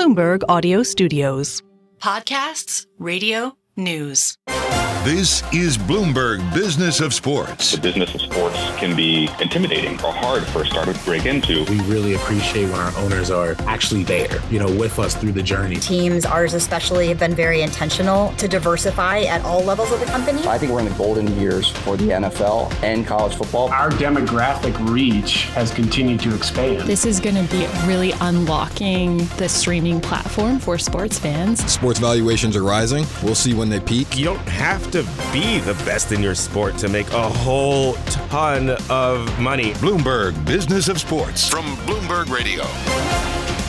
Bloomberg Audio Studios. Podcasts, radio, news. This is Bloomberg Business of Sports. The business of sports can be intimidating or hard for a startup to break into. We really appreciate when our owners are actually there, with us through the journey. Teams, ours especially, have been very intentional to diversify at all levels of the company. I think we're in the golden years for the NFL and college football. Our demographic reach has continued to expand. This is going to be really unlocking the streaming platform for sports fans. Sports valuations are rising. We'll see when they peak. You don't have to be the best in your sport to make a whole ton of money. Bloomberg Business of Sports from Bloomberg Radio.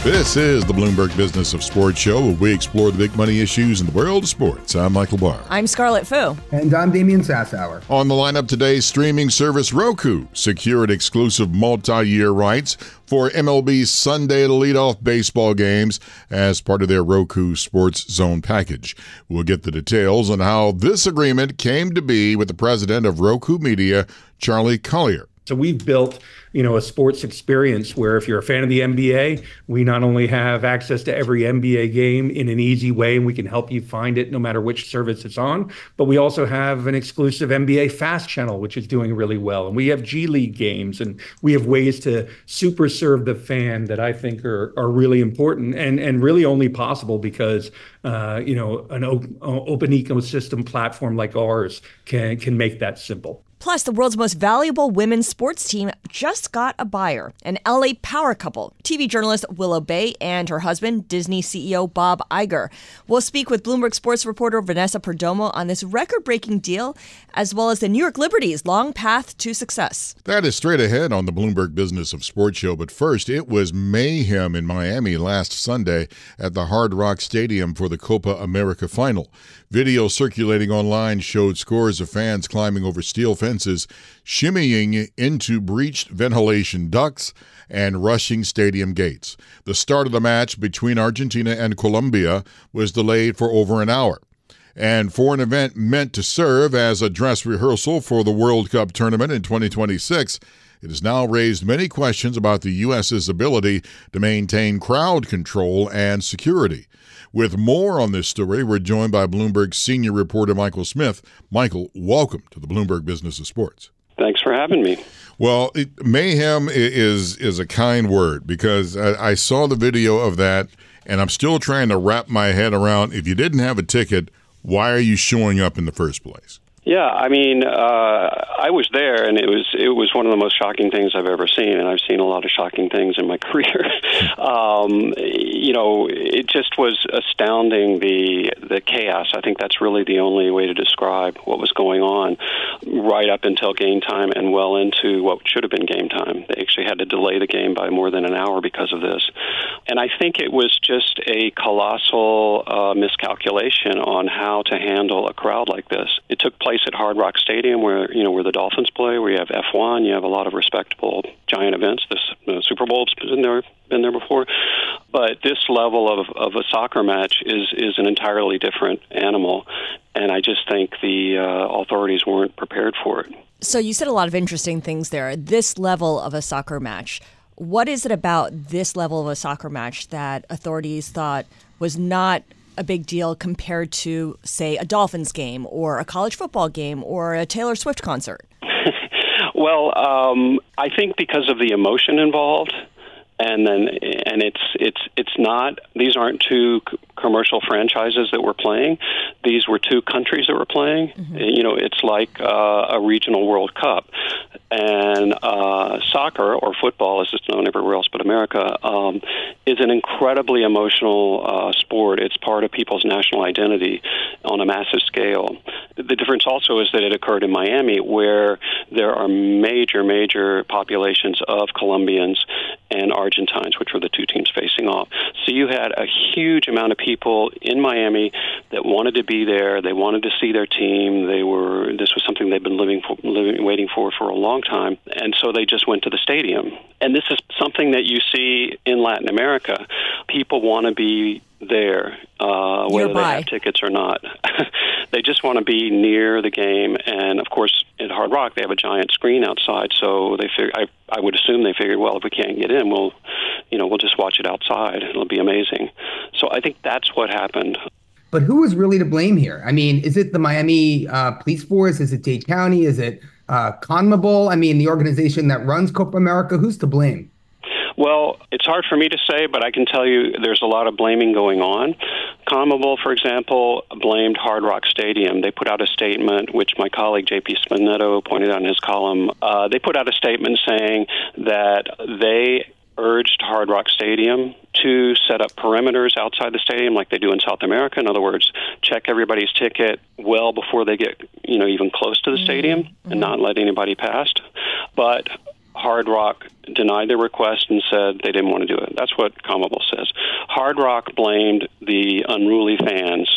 This is the Bloomberg Business of Sports show, where we explore the big money issues in the world of sports. I'm Michael Barr. I'm Scarlet Fu. And I'm Damian Sassower. On the lineup today, streaming service Roku secured exclusive multi-year rights for MLB's Sunday leadoff baseball games as part of their Roku Sports Zone package. We'll get the details on how this agreement came to be with the president of Roku Media, Charlie Collier. So we've built, a sports experience where if you're a fan of the NBA, we not only have access to every NBA game in an easy way, and we can help you find it no matter which service it's on, but we also have an exclusive NBA Fast channel, which is doing really well. And we have G League games, and we have ways to super serve the fan that I think are really important and really only possible because, an open ecosystem platform like ours can make that simple. Plus, the world's most valuable women's sports team just got a buyer, an LA power couple, TV journalist Willow Bay and her husband, Disney CEO Bob Iger. We'll speak with Bloomberg sports reporter Vanessa Perdomo on this record-breaking deal, as well as the New York Liberty's long path to success. That is straight ahead on the Bloomberg Business of Sports show. But first, it was mayhem in Miami last Sunday at the Hard Rock Stadium for the Copa America final. Video circulating online showed scores of fans climbing over steel fences, shimmying into breached ventilation ducts, and rushing stadium gates. The start of the match between Argentina and Colombia was delayed for over an hour. And for an event meant to serve as a dress rehearsal for the World Cup tournament in 2026, it has now raised many questions about the U.S.'s ability to maintain crowd control and security. With more on this story, we're joined by Bloomberg senior reporter Michael Smith. Michael, welcome to the Bloomberg Business of Sports. Thanks for having me. Well, mayhem is a kind word because I saw the video of that, and I'm still trying to wrap my head around, if you didn't have a ticket, why are you showing up in the first place? Yeah, I was there, and it was one of the most shocking things I've ever seen, and I've seen a lot of shocking things in my career. It just was astounding, the chaos. I think that's really the only way to describe what was going on right up until game time and well into what should have been game time. They actually had to delay the game by more than an hour because of this. And I think it was just a colossal miscalculation on how to handle a crowd like this. It took place at Hard Rock Stadium where the Dolphins play, where you have F1, you have a lot of respectable giant events. The Super Bowl's been there before. But this level of a soccer match is an entirely different animal, and I just think the authorities weren't prepared for it. So you said a lot of interesting things there. This level of a soccer match. What is it about this level of a soccer match that authorities thought was not a big deal compared to, say, a Dolphins game or a college football game or a Taylor Swift concert? Well, I think because of the emotion involved, and it's not. These aren't two commercial franchises that were playing. These were two countries that were playing. Mm-hmm. It's like a regional World Cup. And soccer, or football as it's known everywhere else but America, is an incredibly emotional sport. It's part of people's national identity on a massive scale. The difference also is that it occurred in Miami, where there are major populations of Colombians and Argentines, which were the two teams facing off. So you had a huge amount of people in Miami that wanted to be there. They wanted to see their team. This was something they've been waiting for a long time, and so they just went to the stadium. And this is something that you see in Latin America. People want to be there, whether they have tickets or not. They just want to be near the game. And, of course, at Hard Rock, they have a giant screen outside, so I would assume they figured, well, if we can't get in, we'll we'll just watch it outside. It'll be amazing. So I think that's what happened. But who is really to blame here? I mean, is it the Miami police force? Is it Dade County? Is it CONMEBOL? I mean, the organization that runs Copa America? Who's to blame? Well, it's hard for me to say, but I can tell you there's a lot of blaming going on. CONMEBOL, for example, blamed Hard Rock Stadium. They put out a statement, which my colleague J.P. Spinetto pointed out in his column. They put out a statement saying that they urged Hard Rock Stadium to set up perimeters outside the stadium like they do in South America. In other words, check everybody's ticket well before they get, even close to the stadium and not let anybody past. But Hard Rock denied their request and said they didn't want to do it. That's what CONMEBOL says. Hard Rock blamed the unruly fans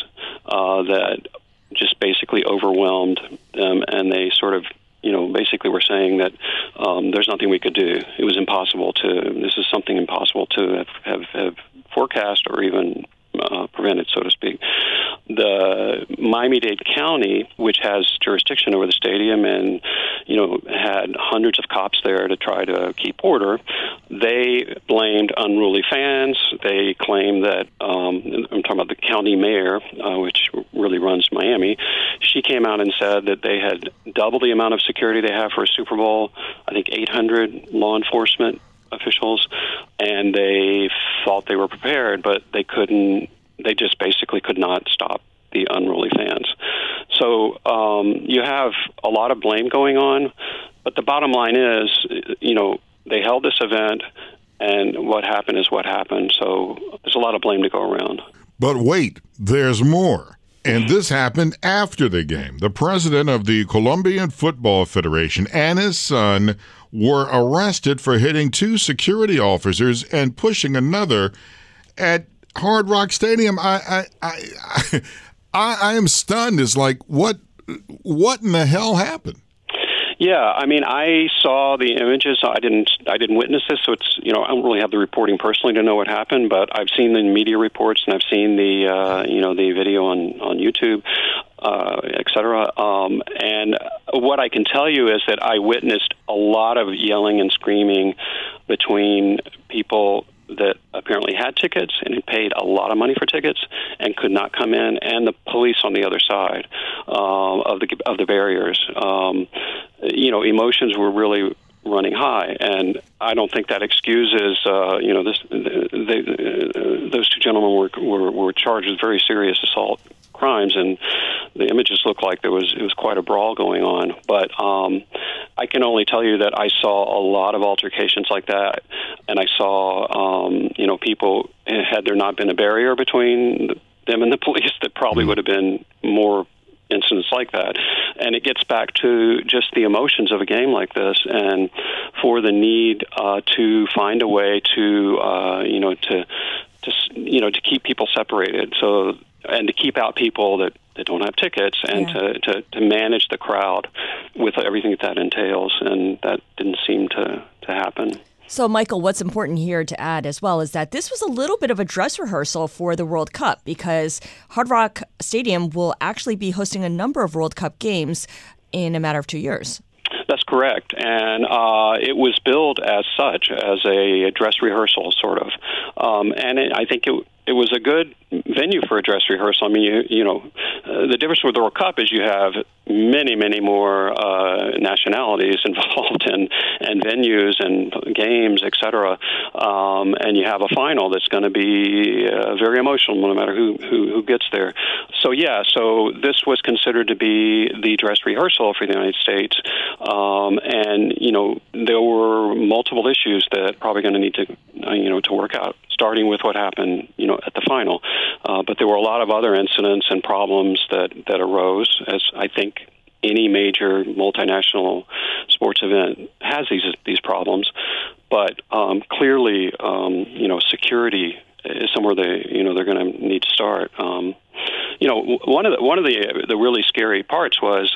that just basically overwhelmed them, and they sort of, basically were saying that there's nothing we could do. It was impossible this is something impossible to have forecast or even prevented, so to speak. The Miami-Dade County, which has jurisdiction over the stadium and, had hundreds of cops there to try to keep order, they blamed unruly fans. They claimed that, I'm talking about the county mayor, which really runs Miami. She came out and said that they had double the amount of security they have for a Super Bowl, I think 800 law enforcement officials, and they thought they were prepared, but they just basically could not stop the unruly fans. So you have a lot of blame going on, but the bottom line is, they held this event, and what happened is what happened. So there's a lot of blame to go around. But wait, there's more. And this happened after the game. The president of the Colombian Football Federation and his son were arrested for hitting two security officers and pushing another at Hard Rock Stadium. I am stunned. It's like, what in the hell happened? Yeah, I mean, I saw the images. I didn't witness this, so it's I don't really have the reporting personally to know what happened. But I've seen the media reports and I've seen the video on YouTube, et cetera. And what I can tell you is that I witnessed a lot of yelling and screaming between people that apparently had tickets and had paid a lot of money for tickets and could not come in, and the police on the other side of the barriers. Emotions were really running high, and I don't think that excuses. Those two gentlemen were charged with very serious assault crimes, and the images look like it was quite a brawl going on. But I can only tell you that I saw a lot of altercations like that, and I saw people, had there not been a barrier between them and the police, that probably would have been more incidents like that. And it gets back to just the emotions of a game like this, and for the need to find a way to keep people separated, and to keep out people that don't have tickets, and to manage the crowd with everything that entails, and that didn't seem to happen. So, Michael, what's important here to add as well is that this was a little bit of a dress rehearsal for the World Cup, because Hard Rock Stadium will actually be hosting a number of World Cup games in a matter of 2 years. That's correct, and it was billed as such, as a dress rehearsal, sort of. I think it was a good venue for a dress rehearsal. I mean, the difference with the World Cup is you have many, many more nationalities involved and venues and games, et cetera. And you have a final that's going to be very emotional, no matter who gets there. So this was considered to be the dress rehearsal for the United States. There were multiple issues that probably going to need to work out, starting with what happened, at the final. But there were a lot of other incidents and problems that arose, as I think any major multinational sports event has these problems. But clearly, security is somewhere they're going to need to start. One of the really scary parts was,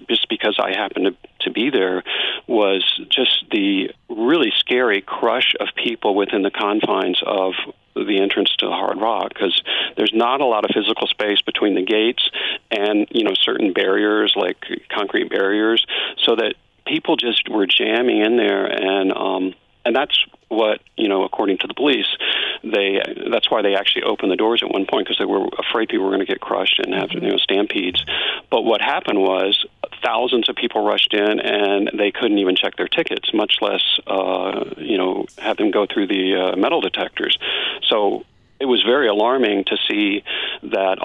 just because I happened to be there, was just the really scary crush of people within the confines of the entrance to Hard Rock, because there's not a lot of physical space between the gates and certain barriers, like concrete barriers, so that people just were jamming in there, and And that's what, according to the police, that's why they actually opened the doors at one point, because they were afraid people were going to get crushed and have stampedes. But what happened was thousands of people rushed in, and they couldn't even check their tickets, much less have them go through the metal detectors. So it was very alarming to see that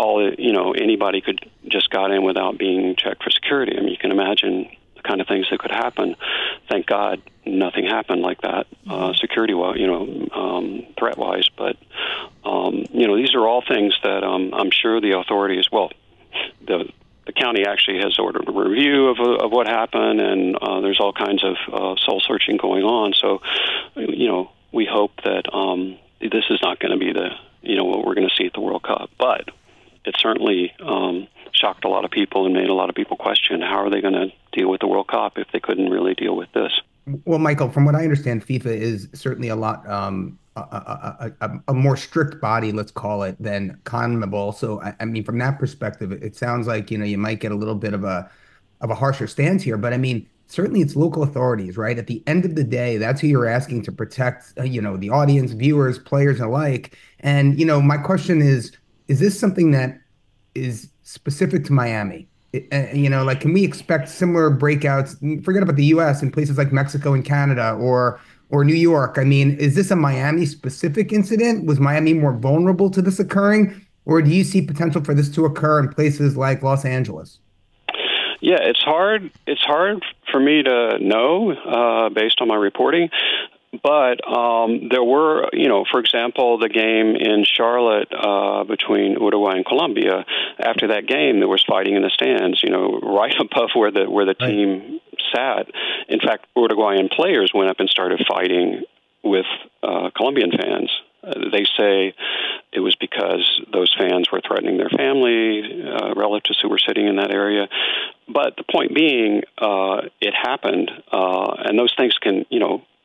anybody could just got in without being checked for security. I mean, you can imagine the kind of things that could happen. Thank God nothing happened like that, security-wise, threat-wise. But these are all things that I'm sure the authorities. Well, the county actually has ordered a review of what happened, and there's all kinds of soul searching going on. So, we hope that this is not going to be what we're going to see at the World Cup. But it certainly shocked a lot of people and made a lot of people question how are they going to deal with the World Cup if they couldn't really deal with this. Well, Michael, from what I understand, FIFA is certainly a lot a more strict body, let's call it, than CONMEBOL. So, I mean, from that perspective, it sounds like you might get a little bit of a harsher stance here. But I mean, certainly it's local authorities, right? At the end of the day, that's who you're asking to protect, the audience, viewers, players alike. And my question is this something that is specific to Miami? Can we expect similar breakouts? Forget about the U.S. in places like Mexico and Canada or New York. I mean, is this a Miami-specific incident? Was Miami more vulnerable to this occurring? Or do you see potential for this to occur in places like Los Angeles? Yeah, it's hard. It's hard for me to know based on my reporting. But there were, for example, the game in Charlotte between Uruguay and Colombia. After that game, there was fighting in the stands, right above where the team sat. In fact, Uruguayan players went up and started fighting with Colombian fans. They say it was because those fans were threatening their family, relatives who were sitting in that area. But the point being, it happened, and those things can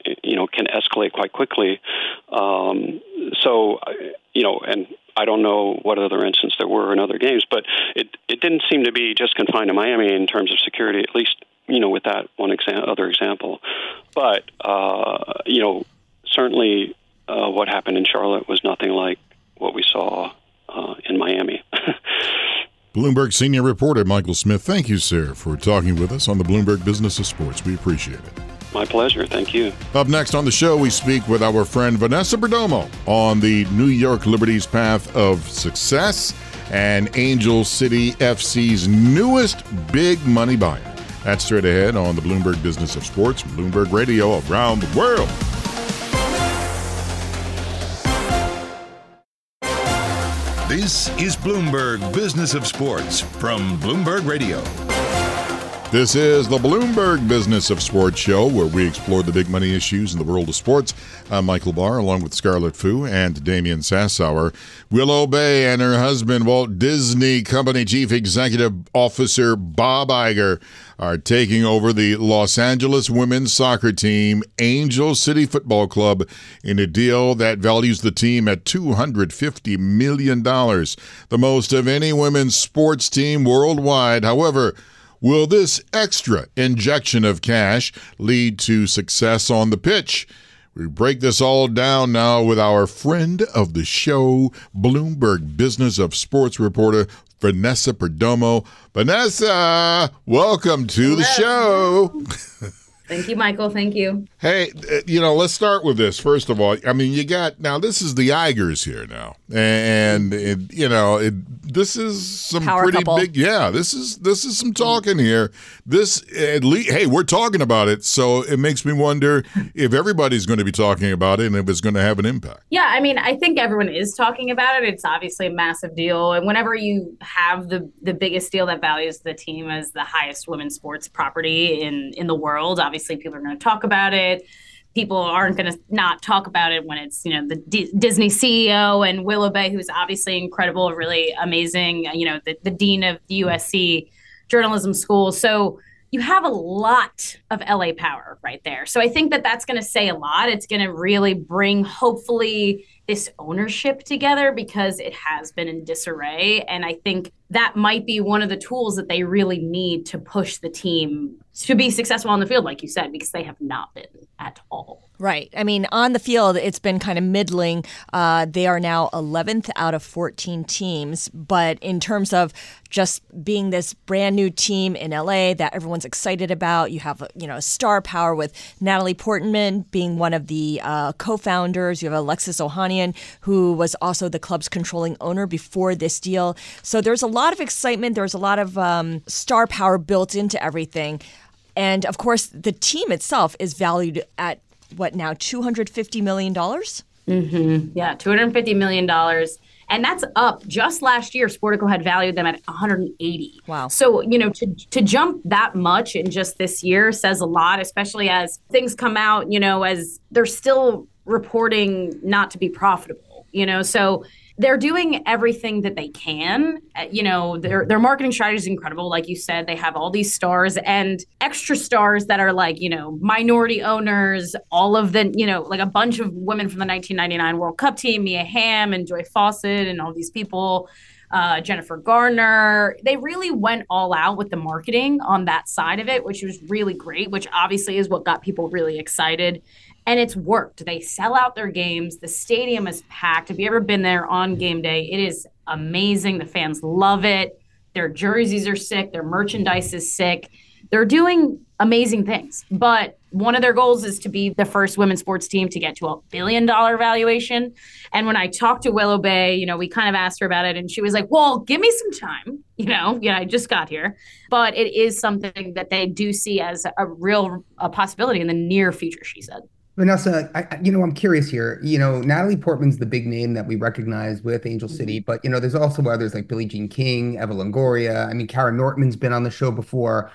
escalate quite quickly. And I don't know what other instances there were in other games, but it didn't seem to be just confined to Miami in terms of security, at least, with that one other example. But, certainly what happened in Charlotte was nothing like what we saw in Miami. Bloomberg senior reporter Michael Smith, thank you, sir, for talking with us on the Bloomberg Business of Sports. We appreciate it. My pleasure. Thank you. Up next on the show, we speak with our friend Vanessa Perdomo on the New York Liberty's path of success and Angel City FC's newest big money buyer. That's straight ahead on the Bloomberg Business of Sports, Bloomberg Radio around the world. This is Bloomberg Business of Sports from Bloomberg Radio. This is the Bloomberg Business of Sports show, where we explore the big money issues in the world of sports. I'm Michael Barr, along with Scarlet and Damian Sassower. Willow Bay and her husband, Walt Disney Company Chief Executive Officer Bob Iger, are taking over the Los Angeles women's soccer team, Angel City Football Club, in a deal that values the team at $250 million, the most of any women's sports team worldwide. However, will this extra injection of cash lead to success on the pitch? We break this all down now with our friend of the show, Bloomberg Business of Sports reporter Vanessa Perdomo. Vanessa, welcome to the show. Thank you, Michael. Thank you. Hey, let's start with this. First of all, I mean, now this is the Igers here now. And, this is some Power pretty couple. big. Yeah, this is some talking here. Hey, we're talking about it. So it makes me wonder if everybody's going to be talking about it and if it's going to have an impact. Yeah, I mean, I think everyone is talking about it. It's obviously a massive deal. And whenever you have the biggest deal that values the team as the highest women's sports property in the world, obviously people are going to talk about it. People aren't going to not talk about it when it's, the Disney CEO and Willow Bay, who's obviously incredible, really amazing, the dean of the USC journalism school. So you have a lot of LA power right there. So I think that's going to say a lot. It's going to really bring, hopefully, this ownership together because it has been in disarray. And I think that might be one of the tools that they really need to push the team to be successful on the field, like you said, because they have not been at all. Right. I mean, on the field, it's been kind of middling. They are now 11th out of 14 teams. But in terms of just being this brand new team in LA that everyone's excited about, you have, a star power with Natalie Portman being one of the co-founders. You have Alexis Ohanian, who was also the club's controlling owner before this deal. So there's a lot of excitement. There's a lot of star power built into everything. And of course, the team itself is valued at what now, $250 million? Mm-hmm. Yeah, $250 million. And that's up. Just last year, Sportico had valued them at 180. Wow. So, to jump that much in just this year says a lot, especially as things come out, as they're still reporting not to be profitable, so they're doing everything that they can. Their marketing strategy is incredible. Like you said, they have all these stars and extra stars that are like, minority owners, all of the, like a bunch of women from the 1999 World Cup team, Mia Hamm and Joy Fawcett and all these people, Jennifer Garner. They really went all out with the marketing on that side of it, which was really great, which obviously is what got people really excited. And it's worked. They sell out their games. The stadium is packed. Have you ever been there on game day? It is amazing. The fans love it. Their jerseys are sick. Their merchandise is sick. They're doing amazing things. But one of their goals is to be the first women's sports team to get to $1 billion valuation. And when I talked to Willow Bay, we kind of asked her about it. And she was like, well, give me some time. I just got here. But it is something that they do see as a real possibility in the near future, she said. Vanessa, I'm curious here. Natalie Portman's the big name that we recognize with Angel City, but, there's also others like Billie Jean King, Eva Longoria. I mean, Kara Nortman's been on the show before.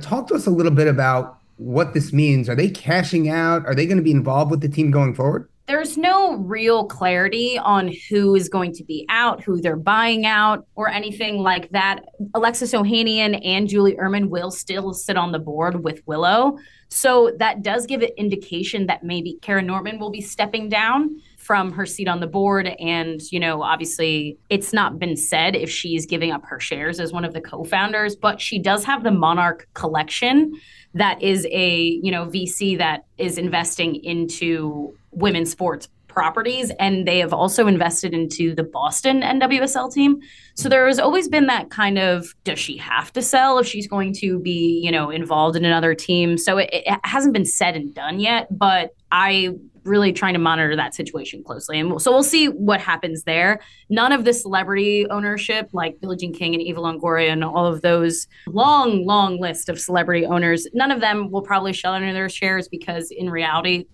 Talk to us a little bit about what this means. Are they cashing out? Are they going to be involved with the team going forward? There's no real clarity on who is going to be out, who they're buying out, or anything like that. Alexis Ohanian and Julie Ehrman will still sit on the board with Willow. So that does give an indication that maybe Kara Nortman will be stepping down from her seat on the board. And, obviously it's not been said if she's giving up her shares as one of the co-founders, but she does have the Monarch Collection. That is a, VC that is investing into women's sports properties. And they have also invested into the Boston NWSL team. So there has always been that kind of, does she have to sell if she's going to be, involved in another team? So it hasn't been said and done yet, but I really trying to monitor that situation closely. And so we'll see what happens there. None of the celebrity ownership, like Billie Jean King and Eva Longoria and all of those long list of celebrity owners, none of them will probably shell under their shares because in reality,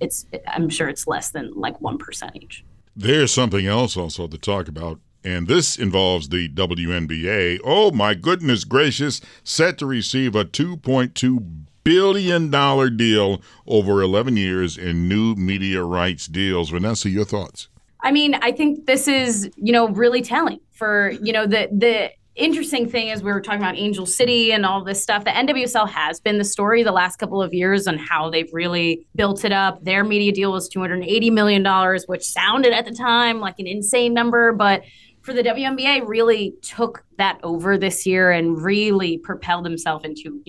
I'm sure it's less than like 1% each. There's something else also to talk about. And this involves the WNBA. Oh, my goodness gracious, set to receive a $2.2 billion deal over 11 years in new media rights deals. Vanessa, your thoughts? I mean, I think this is, really telling for, the interesting thing is we were talking about Angel City and all this stuff. The NWSL has been the story the last couple of years on how they've really built it up. Their media deal was $280 million, which sounded at the time like an insane number, but for the WNBA really took that over this year and really propelled themselves into,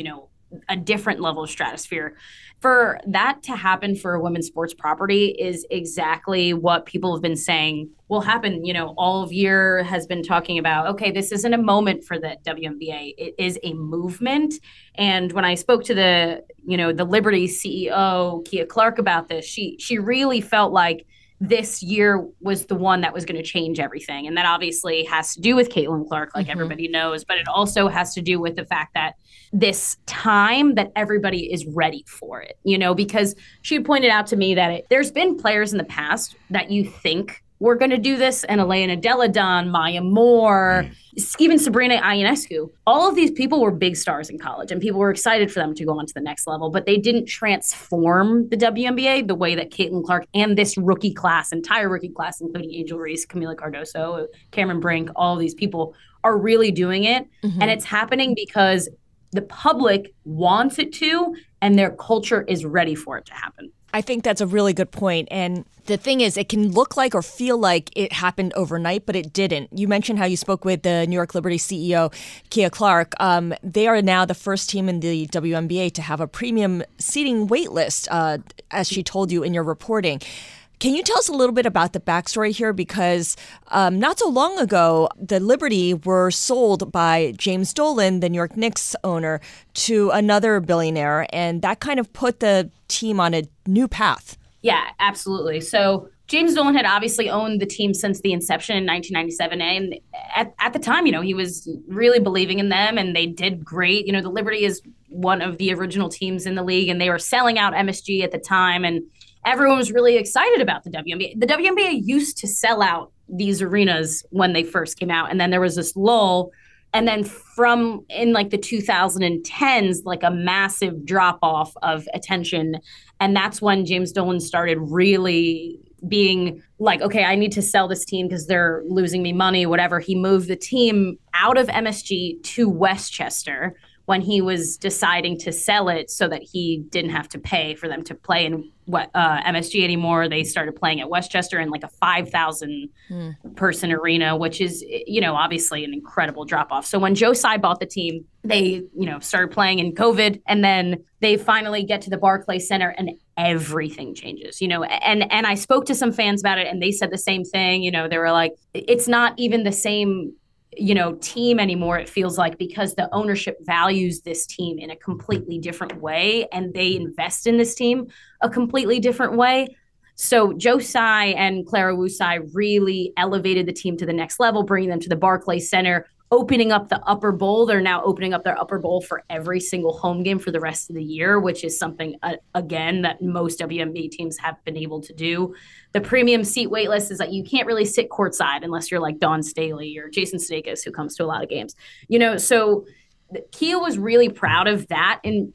a different level of stratosphere. For that to happen for a women's sports property is exactly what people have been saying will happen. All of year has been talking about, okay, this isn't a moment for the WNBA. It is a movement. And when I spoke to the Liberty CEO, Kia Clark, about this, she really felt like this year was the one that was going to change everything. And that obviously has to do with Caitlin Clark, like everybody knows, but it also has to do with the fact that this time that everybody is ready for it, because she pointed out to me that there's been players in the past that you think were going to do this, and Elena Delle Donne, Maya Moore, even Sabrina Ionescu. All of these people were big stars in college, and people were excited for them to go on to the next level, but they didn't transform the WNBA the way that Caitlin Clark and this entire rookie class, including Angel Reese, Camila Cardoso, Cameron Brink, all of these people are really doing it. Mm-hmm. And it's happening because the public wants it to, and their culture is ready for it to happen. I think that's a really good point. And the thing is, it can look like or feel like it happened overnight, but it didn't. You mentioned how you spoke with the New York Liberty CEO, Kia Clark. They are now the first team in the WNBA to have a premium seating wait list, as she told you in your reporting. Can you tell us a little bit about the backstory here? Because not so long ago, the Liberty were sold by James Dolan, the New York Knicks owner, to another billionaire, and that kind of put the team on a new path. Yeah, absolutely. So James Dolan had obviously owned the team since the inception in 1997. And at the time, he was really believing in them, and they did great. The Liberty is one of the original teams in the league, and they were selling out MSG at the time. And everyone was really excited about the WNBA. The WNBA used to sell out these arenas when they first came out. And then there was this lull. And then from in like the 2010s, like a massive drop off of attention. And that's when James Dolan started really being like, okay, I need to sell this team because they're losing me money, whatever. He moved the team out of MSG to Westchester when he was deciding to sell it so that he didn't have to pay for them to play in MSG anymore. They started playing at Westchester in like a 5,000 person arena, which is, obviously an incredible drop off. So when Joe Tsai bought the team, they, started playing in COVID, and then they finally get to the Barclays Center and everything changes, and I spoke to some fans about it, and they said the same thing. They were like, it's not even the same team anymore, it feels like, because the ownership values this team in a completely different way, and they invest in this team a completely different way. So Joe Tsai and Clara Wu Tsai really elevated the team to the next level, bringing them to the Barclays Center, opening up the upper bowl. They're now opening up their upper bowl for every single home game for the rest of the year, which is something, again, that most WNBA teams have been able to do. The premium seat wait list is that you can't really sit courtside unless you're like Dawn Staley or Jason Sudeikis, who comes to a lot of games. So Kia was really proud of that. And,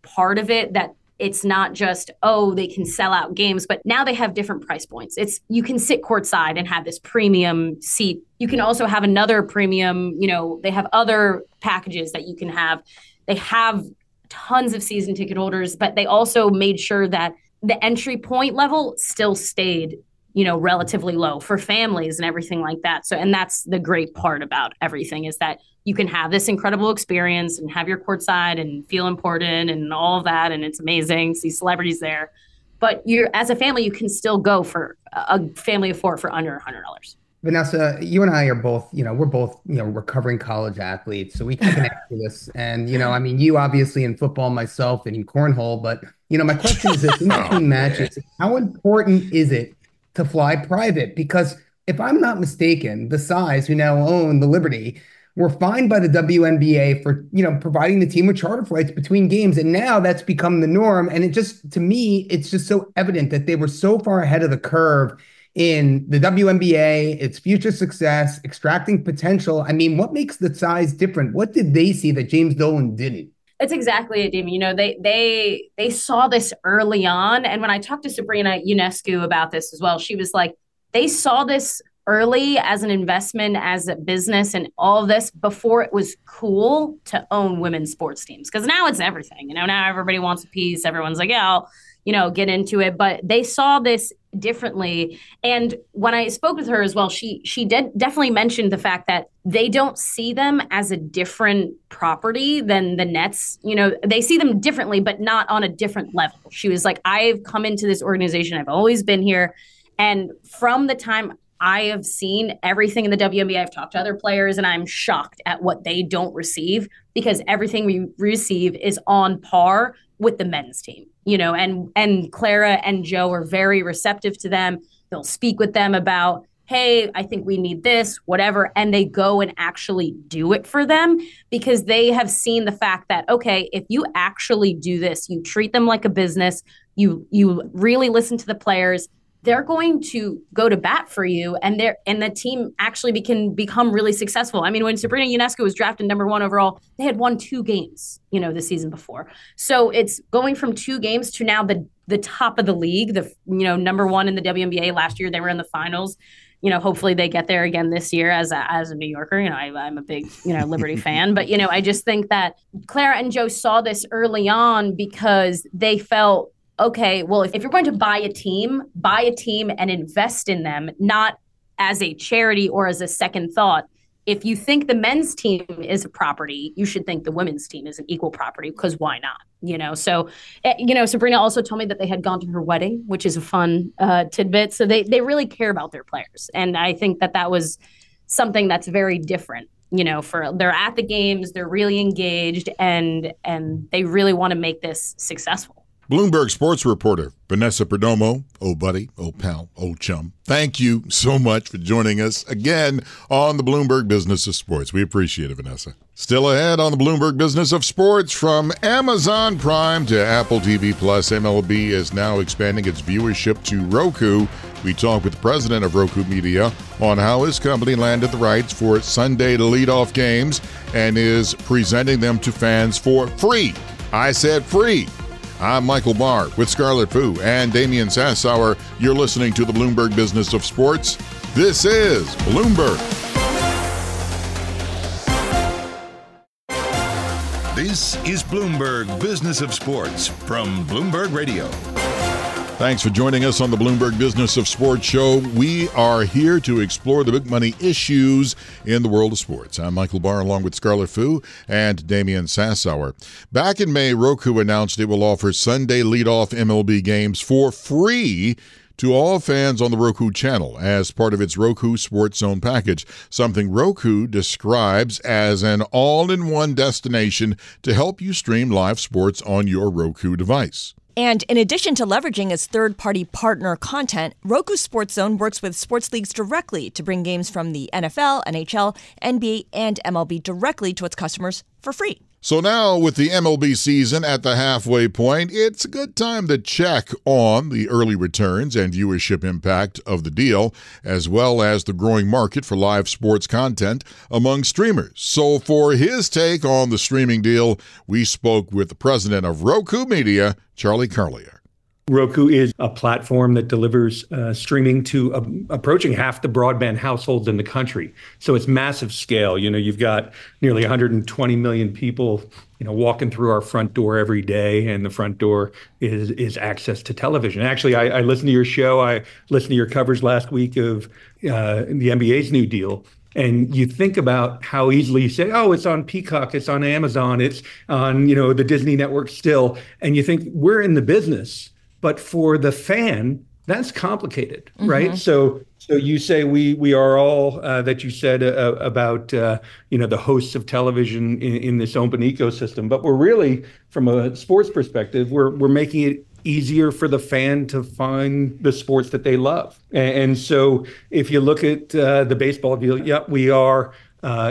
part of it, that it's not just, they can sell out games, but now they have different price points. You can sit courtside and have this premium seat. You can also have another premium, they have other packages that you can have. They have tons of season ticket holders, but they also made sure that the entry point level still stayed, relatively low for families and everything like that. So, and that's the great part about everything, is that you can have this incredible experience and have your courtside and feel important and all of that. And it's amazing. See celebrities there. But as a family, you can still go for a family of four for under $100. Vanessa, you and I are both, we're both, recovering college athletes. So we can connect to this. And, you obviously in football, myself and in cornhole. But, my question is this: in between matches, how important is it to fly private? Because if I'm not mistaken, the Tsais, who now own the Liberty, were fined by the WNBA for, providing the team with charter flights between games. And now that's become the norm. And it just, to me, it's just so evident that they were so far ahead of the curve in the WNBA, its future success, extracting potential. I mean, what makes the Tsais different? What did they see that James Dolan didn't? It's exactly it, Damian. They saw this early on. And when I talked to Sabrina Ionescu about this as well, she was like, they saw this early as an investment, as a business, and all of this before it was cool to own women's sports teams. Because now it's everything. Now everybody wants a piece. Everyone's like, yeah, I'll get into it. But they saw this differently. And when I spoke with her as well, she definitely mentioned the fact that they don't see them as a different property than the Nets. They see them differently, but not on a different level. She was like, I've come into this organization. I've always been here. And from the time I have seen everything in the WNBA, I've talked to other players, and I'm shocked at what they don't receive, because everything we receive is on par with the men's team, and Clara and Joe are very receptive to them. They'll speak with them about, hey, I think we need this, whatever. And they go and actually do it for them, because they have seen the fact that, okay, if you actually do this, you treat them like a business, you really listen to the players, they're going to go to bat for you, and the team actually can become really successful. I mean, when Sabrina Ionescu was drafted number 1 overall, they had won 2 games, the season before. So it's going from 2 games to now the top of the league, number 1 in the WNBA. Last year they were in the finals. Hopefully they get there again this year. As a New Yorker, I'm a big, Liberty fan, but, I just think that Clara and Joe saw this early on because they felt okay, well, if you're going to buy a team and invest in them, not as a charity or as a second thought. If you think the men's team is a property, you should think the women's team is an equal property, because why not? So Sabrina also told me that they had gone to her wedding, which is a fun tidbit. So they really care about their players. And I think that was something that's very different. They're at the games, they're really engaged, and they really want to make this successful. Bloomberg sports reporter Vanessa Perdomo, oh buddy, oh pal, oh chum, thank you so much for joining us again on the Bloomberg Business of Sports. We appreciate it, Vanessa. Still ahead on the Bloomberg Business of Sports, from Amazon Prime to Apple TV Plus, MLB is now expanding its viewership to Roku. We talk with the president of Roku Media on how his company landed the rights for Sunday to lead off games and is presenting them to fans for free. I said free. I'm Michael Barr with Scarlet and Damian Sassower. You're listening to the Bloomberg Business of Sports. This is Bloomberg. This is Bloomberg Business of Sports from Bloomberg Radio. Thanks for joining us on the Bloomberg Business of Sports show. We are here to explore the big money issues in the world of sports. I'm Michael Barr along with Scarlet and Damian Sassower. Back in May, Roku announced it will offer Sunday leadoff MLB games for free to all fans on the Roku Channel as part of its Roku Sports Zone package, something Roku describes as an all-in-one destination to help you stream live sports on your Roku device. And in addition to leveraging its third-party partner content, Roku Sports Zone works with sports leagues directly to bring games from the NFL, NHL, NBA, and MLB directly to its customers for free. So now, with the MLB season at the halfway point, it's a good time to check on the early returns and viewership impact of the deal, as well as the growing market for live sports content among streamers. So for his take on the streaming deal, we spoke with the president of Roku Media, Charlie Collier. Roku is a platform that delivers streaming to approaching half the broadband households in the country. So it's massive scale. You've got nearly 120 million people, walking through our front door every day, and the front door is access to television. Actually, I listened to your show. I listened to your coverage last week of the NBA's new deal. And you think about how easily you say, oh, it's on Peacock, it's on Amazon, it's on, the Disney network still. And you think we're in the business. But for the fan, that's complicated, right? So you say we are all that you said about the hosts of television in this open ecosystem. But we're really, from a sports perspective, we're making it easier for the fan to find the sports that they love. And so if you look at the baseball deal, we are.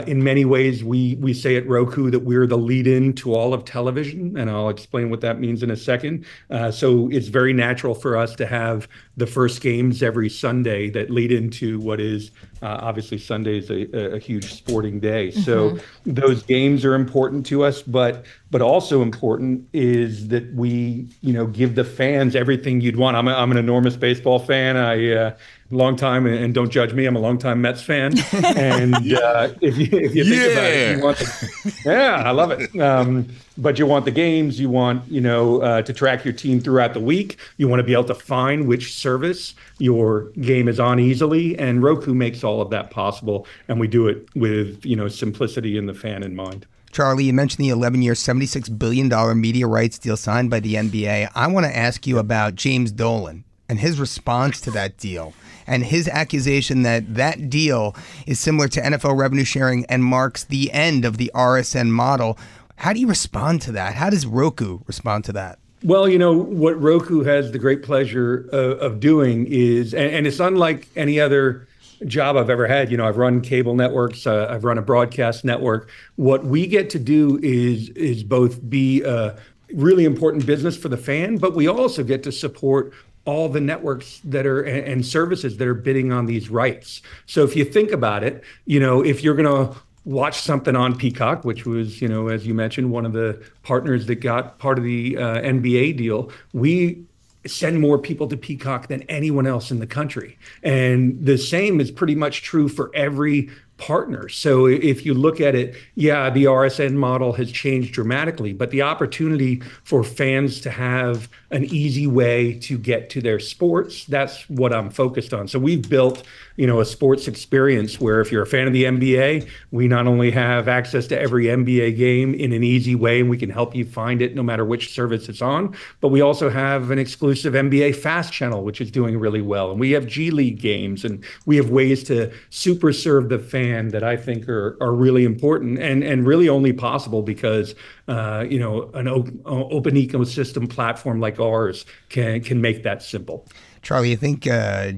In many ways, we say at Roku that we're the lead-in to all of television, and I'll explain what that means in a second. So it's very natural for us to have the first games every Sunday that lead into what is obviously Sunday is a huge sporting day. So those games are important to us, but also important is that we give the fans everything you'd want. I'm an enormous baseball fan. Long time, and don't judge me, I'm a longtime Mets fan. And if you think about it, I love it. But you want the games, you want to track your team throughout the week. You want to be able to find which service your game is on easily, and Roku makes all of that possible. And we do it with simplicity and the fan in mind. Charlie, you mentioned the 11-year, $76 billion media rights deal signed by the NBA. I want to ask you about James Dolan and his response to that deal, and his accusation that that deal is similar to NFL revenue sharing and marks the end of the RSN model. How do you respond to that? How does Roku respond to that? Well, what Roku has the great pleasure of doing is, and it's unlike any other job I've ever had. I've run cable networks, I've run a broadcast network. What we get to do is both be a really important business for the fan, but we also get to support all the networks that are and services that are bidding on these rights. So if you think about it, if you're going to watch something on Peacock, which was, as you mentioned, one of the partners that got part of the NBA deal, we send more people to Peacock than anyone else in the country. And the same is pretty much true for every partner. So if you look at it, yeah, the RSN model has changed dramatically, but the opportunity for fans to have an easy way to get to their sports, that's what I'm focused on. So we've built, a sports experience where if you're a fan of the NBA, we not only have access to every NBA game in an easy way, and we can help you find it no matter which service it's on, but we also have an exclusive NBA Fast channel, which is doing really well. And we have G League games, and we have ways to super serve the fan that I think are really important and really only possible because an open ecosystem platform like ours can make that simple. Charlie, I think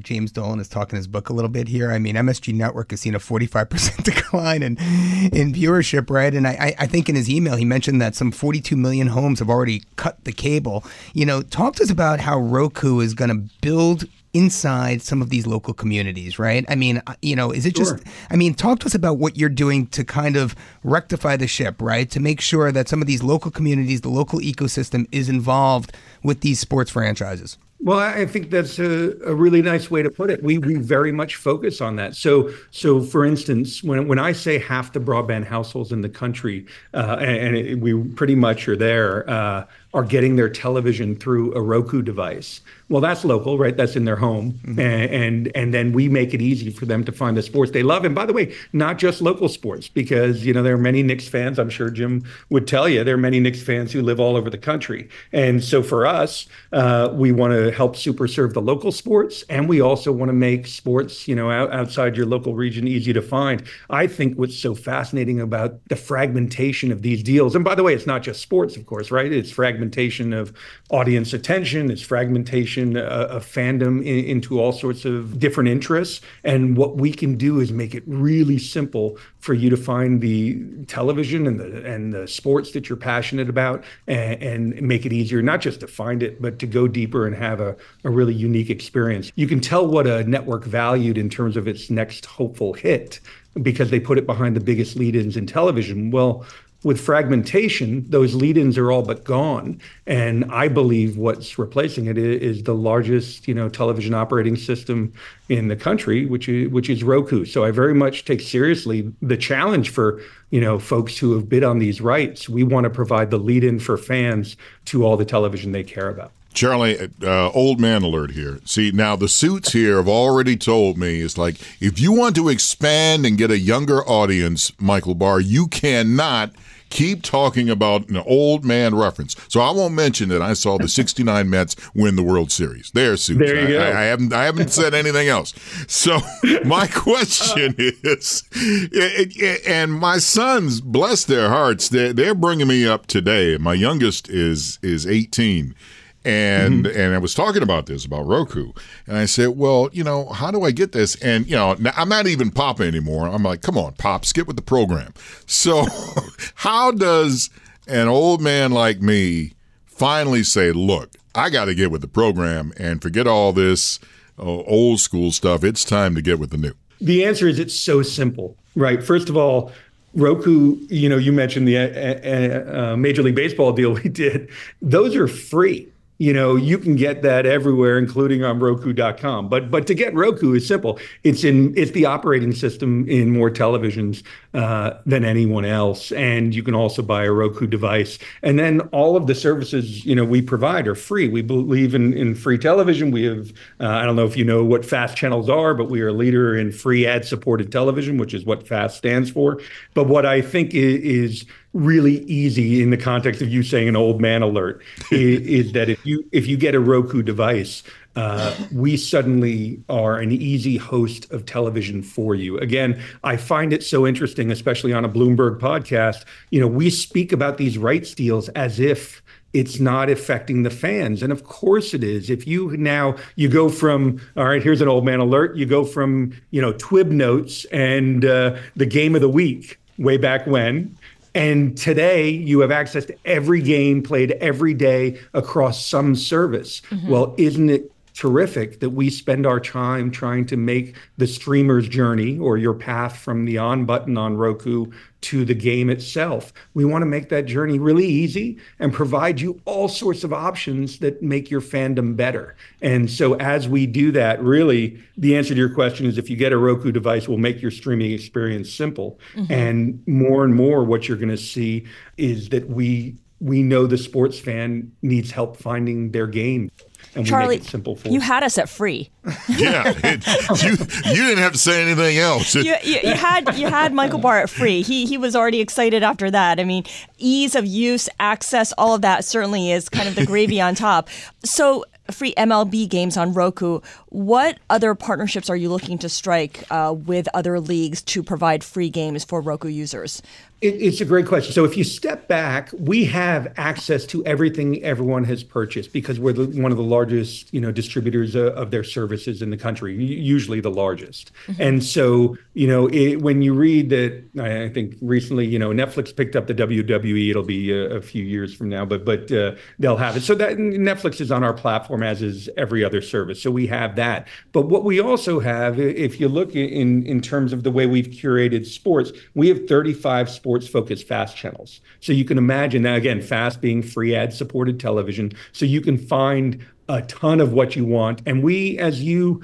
James Dolan is talking his book a little bit here. I mean, MSG Network has seen a 45% decline in viewership, right? And I think in his email, he mentioned that some 42 million homes have already cut the cable. Talk to us about how Roku is going to build inside some of these local communities, right? I mean, is it just, talk to us about what you're doing to kind of rectify the ship, right? To make sure that some of these local communities, the local ecosystem is involved with these sports franchises. Well, I think that's a really nice way to put it. We very much focus on that. So for instance, when I say half the broadband households in the country, we pretty much are there, are getting their television through a Roku device. Well, that's local, right? That's in their home. Mm-hmm. And then we make it easy for them to find the sports they love. And by the way, not just local sports, because, there are many Knicks fans. I'm sure Jim would tell you there are many Knicks fans who live all over the country. And so for us, we want to help super serve the local sports. And we also want to make sports, outside your local region easy to find. I think what's so fascinating about the fragmentation of these deals, and by the way, it's not just sports, of course, right? It's fragmentation of audience attention. It's fragmentation of fandom into all sorts of different interests. And what we can do is make it really simple for you to find the television and the sports that you're passionate about and make it easier, not just to find it, but to go deeper and have a really unique experience. You can tell what a network valued in terms of its next hopeful hit because they put it behind the biggest lead-ins in television. Well, with fragmentation, those lead-ins are all but gone. And I believe what's replacing it is the largest, television operating system in the country, which is Roku. So I very much take seriously the challenge for, folks who have bid on these rights. We want to provide the lead-in for fans to all the television they care about. Charlie, old man alert here. See, now the suits here have already told me, it's like, if you want to expand and get a younger audience, Michael Barr, you cannot keep talking about an old man reference. So I won't mention that I saw the 69 Mets win the World Series. There, suits. There you go. I haven't said anything else. So my question is, and my sons, bless their hearts, they're bringing me up today. My youngest is 18. And I was talking about Roku. And I said, well, how do I get this? And, I'm not even Papa anymore. I'm like, come on, Pops, get with the program. So how does an old man like me finally say, look, I got to get with the program and forget all this old school stuff. It's time to get with the new. The answer is it's so simple, right? First of all, Roku, you mentioned the Major League Baseball deal we did. Those are free. You can get that everywhere, including on Roku.com. But to get Roku is simple. It's the operating system in more televisions than anyone else. And you can also buy a Roku device. And then all of the services, we provide are free. We believe in free television. We have, I don't know if you know what FAST channels are, but we are a leader in free ad-supported television, which is what FAST stands for. But what I think is really easy in the context of you saying an old man alert is that if you get a Roku device, we suddenly are an easy host of television for you. Again, I find it so interesting, especially on a Bloomberg podcast. We speak about these rights deals as if it's not affecting the fans. And of course it is. If you go from, all right, here's an old man alert. You go from, Twib notes and the game of the week way back when. And today you have access to every game played every day across some service. Mm-hmm. Well, isn't it terrific that we spend our time trying to make the streamer's journey or your path from the on button on Roku to the game itself. We want to make that journey really easy and provide you all sorts of options that make your fandom better. And so as we do that, really, the answer to your question is if you get a Roku device, we'll make your streaming experience simple. And more what you're going to see is that we know the sports fan needs help finding their game. And Charlie, we make it simple for you had us at free. Yeah, you didn't have to say anything else. You had Michael Barr at free. He was already excited after that. I mean, ease of use, access, all of that certainly is kind of the gravy on top. So free MLB games on Roku. What other partnerships are you looking to strike with other leagues to provide free games for Roku users? It's a great question. So if you step back, we have access to everything everyone has purchased because we're one of the largest, distributors of their services in the country, usually the largest. And so, when you read that, I think recently, Netflix picked up the WWE. It'll be a few years from now, but they'll have it. So that Netflix is on our platform, as is every other service. So we have that. But what we also have, if you look in terms of the way we've curated sports, we have 35 sports-focused FAST channels. So you can imagine, now again, FAST being free ad-supported television, so you can find a ton of what you want. And we, as you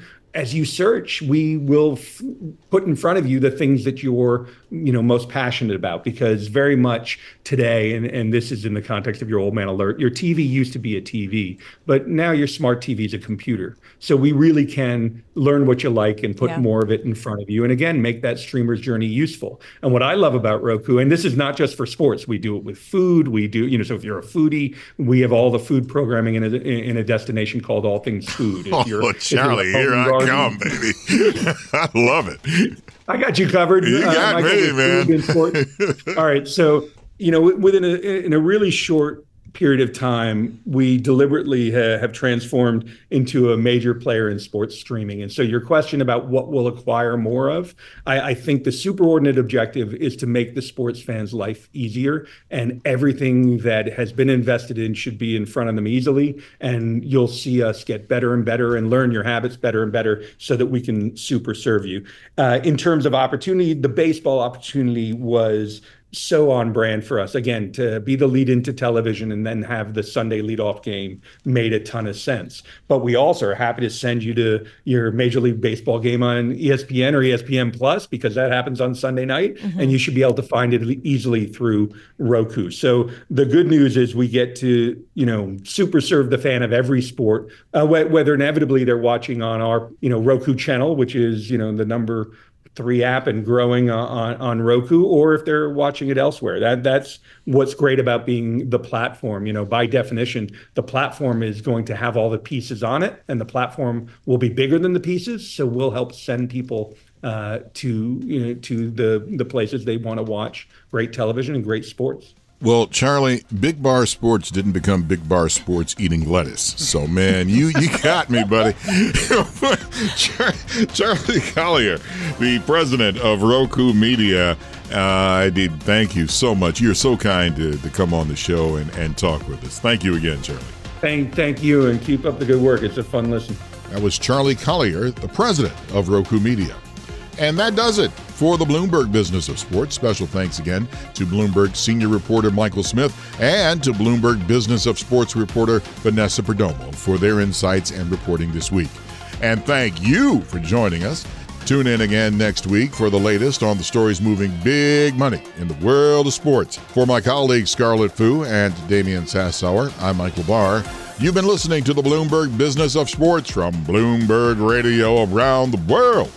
search, we will put in front of you the things that you're, most passionate about. Because very much today, and this is in the context of your old man alert, your TV used to be a TV, but now your smart TV is a computer. So we really can learn what you like and put more of it in front of you. And again, make that streamer's journey useful. And what I love about Roku, and this is not just for sports, we do it with food. We do, so if you're a foodie, we have all the food programming in a destination called All Things Food. Charlie, here I come, baby. I love it. I got you covered. You got me, man. All right. So, in a really short period of time, we deliberately have transformed into a major player in sports streaming. And so your question about what we'll acquire more of, I think the superordinate objective is to make the sports fans' life easier, and everything that has been invested in should be in front of them easily. And you'll see us get better and better and learn your habits better and better so that we can super serve you. In terms of opportunity, the baseball opportunity was so on brand for us. Again, to be the lead into television and then have the Sunday leadoff game made a ton of sense. But we also are happy to send you to your Major League Baseball game on ESPN or ESPN Plus, because that happens on Sunday night, and you should be able to find it easily through Roku. So the good news is we get to, super serve the fan of every sport, whether inevitably they're watching on our, Roku channel, which is, the number 3 app and growing on Roku, or if they're watching it elsewhere. That's what's great about being the platform. By definition, the platform is going to have all the pieces on it, and the platform will be bigger than the pieces. So we'll help send people to the places they want to watch great television and great sports. Well, Charlie, Big Bar Sports didn't become Big Bar Sports eating lettuce. So, man, you got me, buddy. Charlie Collier, the president of Roku Media, thank you so much. You're so kind to come on the show and talk with us. Thank you again, Charlie. Thank you, and keep up the good work. It's a fun listen. That was Charlie Collier, the president of Roku Media. And that does it for the Bloomberg Business of Sports. Special thanks again to Bloomberg senior reporter Michael Smith and to Bloomberg Business of Sports reporter Vanessa Perdomo for their insights and reporting this week. And thank you for joining us. Tune in again next week for the latest on the stories moving big money in the world of sports. For my colleagues Scarlet and Damian Sassower, I'm Michael Barr. You've been listening to the Bloomberg Business of Sports from Bloomberg Radio around the world.